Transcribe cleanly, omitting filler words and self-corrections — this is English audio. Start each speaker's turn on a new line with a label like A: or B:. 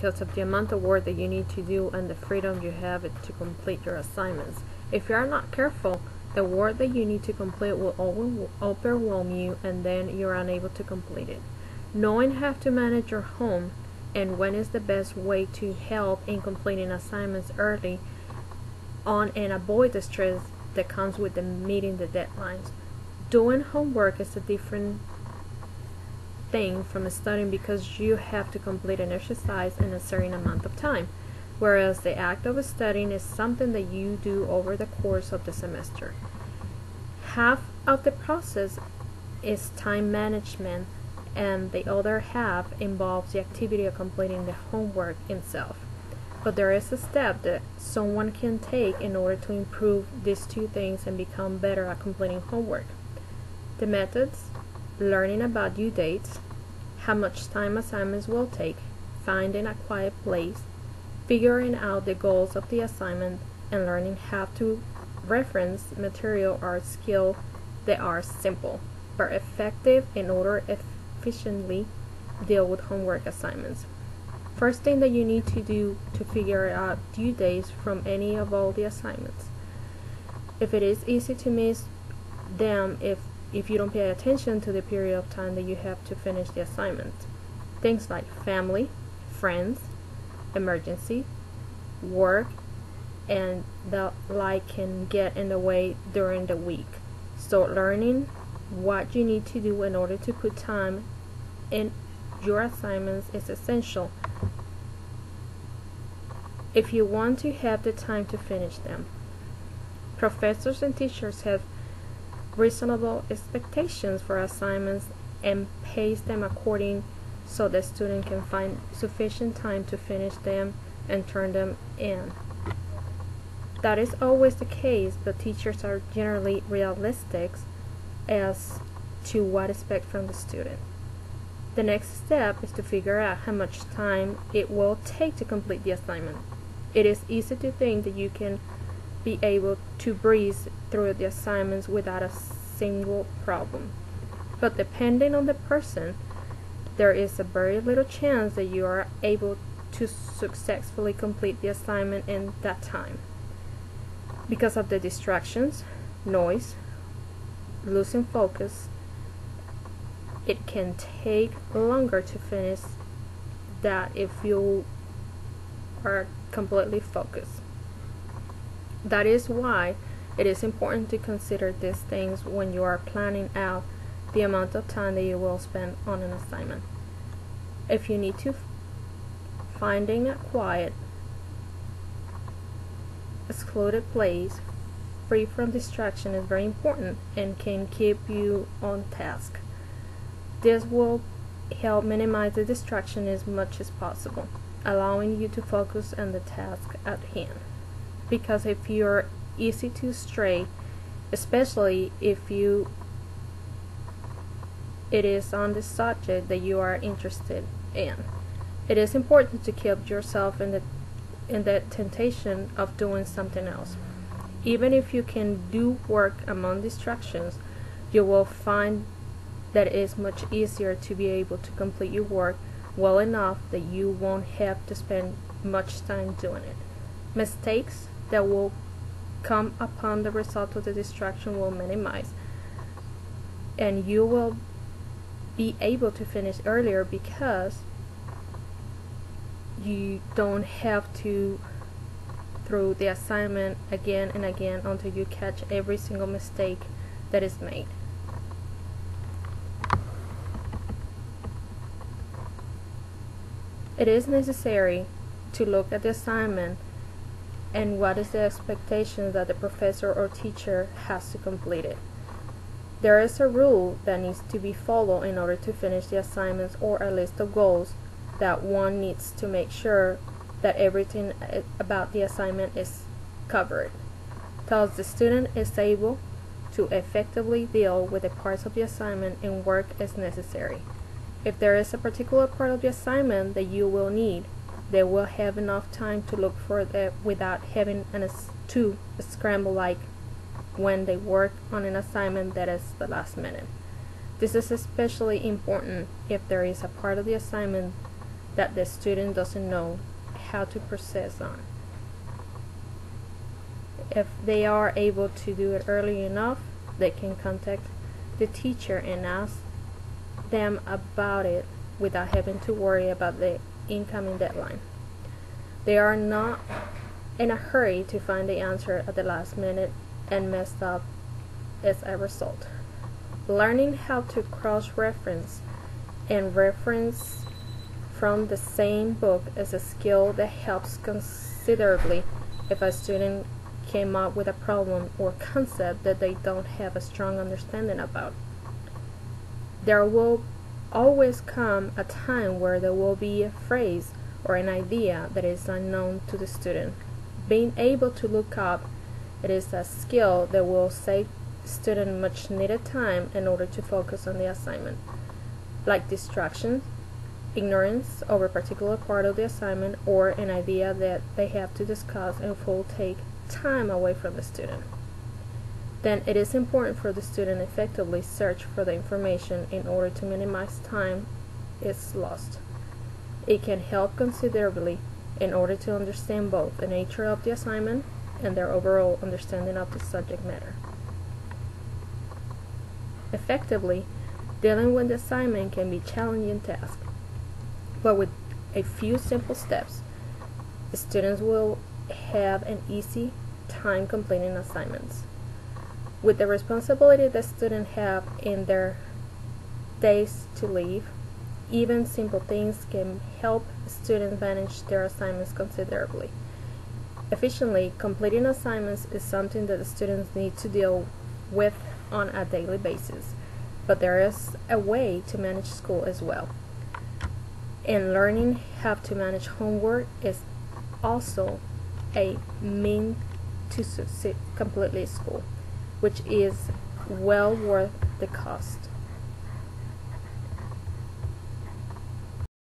A: because of the amount of work that you need to do and the freedom you have to complete your assignments. If you are not careful, the work that you need to complete will overwhelm you, and then you're unable to complete it. Knowing how to manage your home and when is the best way to help in completing assignments early on and avoid the stress that comes with meeting the deadlines. Doing homework is a different thing from studying because you have to complete an exercise in a certain amount of time, whereas the act of studying is something that you do over the course of the semester. Half of the process is time management, and the other half involves the activity of completing the homework itself. But there is a step that someone can take in order to improve these two things and become better at completing homework. The methods: learning about due dates, how much time assignments will take, finding a quiet place, figuring out the goals of the assignment, and learning how to reference material or skills that are simple but effective in order to efficiently deal with homework assignments. First thing that you need to do to figure out due dates from any of all the assignments. If it is easy to miss them if you don't pay attention to the period of time that you have to finish the assignment. Things like family, friends, emergency, work, and the like can get in the way during the week. So learning what you need to do in order to put time in your assignments is essential if you want to have the time to finish them. Professors and teachers have reasonable expectations for assignments and pace them according so the student can find sufficient time to finish them and turn them in. That is always the case, but teachers are generally realistic as to what to expect from the student. The next step is to figure out how much time it will take to complete the assignment. It is easy to think that you can be able to breeze through the assignments without a single problem. But depending on the person, there is a very little chance that you are able to successfully complete the assignment in that time. Because of the distractions, noise, losing focus, it can take longer to finish that if you are completely focused. That is why it is important to consider these things when you are planning out the amount of time that you will spend on an assignment. If you need to, finding a quiet, secluded place free from distraction is very important and can keep you on task. This will help minimize the distraction as much as possible, allowing you to focus on the task at hand. Because if you're easy to stray, especially if it is on the subject that you are interested in, it is important to keep yourself in the temptation of doing something else. Even if you can do work among distractions, you will find that it is much easier to be able to complete your work well enough that you won't have to spend much time doing it. Mistakes that will come upon the result of the distraction will minimize, and you will be able to finish earlier because you don't have to through the assignment again and again until you catch every single mistake that is made. It is necessary to look at the assignment and what is the expectation that the professor or teacher has to complete it. There is a rule that needs to be followed in order to finish the assignments, or a list of goals that one needs to make sure that everything about the assignment is covered. Thus, the student is able to effectively deal with the parts of the assignment and work as necessary. If there is a particular part of the assignment that you will need, they will have enough time to look for it without having to scramble like when they work on an assignment that is the last minute. This is especially important if there is a part of the assignment that the student doesn't know how to process on. If they are able to do it early enough, they can contact the teacher and ask them about it without having to worry about the incoming deadline. They are not in a hurry to find the answer at the last minute and mess up as a result. Learning how to cross-reference and reference from the same book is a skill that helps considerably if a student came up with a problem or concept that they don't have a strong understanding about. There will always come a time where there will be a phrase or an idea that is unknown to the student. Being able to look up it is a skill that will save student much needed time in order to focus on the assignment. Like distractions, ignorance over a particular part of the assignment, or an idea that they have to discuss and will take time away from the student. Then it is important for the student effectively search for the information in order to minimize time is lost. It can help considerably in order to understand both the nature of the assignment and their overall understanding of the subject matter. Effectively, dealing with the assignment can be a challenging task, but with a few simple steps, the students will have an easy time completing assignments. With the responsibility that students have in their days to live, even simple things can help students manage their assignments considerably. Efficiently completing assignments is something that the students need to deal with on a daily basis, but there is a way to manage school as well. And learning how to manage homework is also a means to succeed completely school, which is well worth the cost.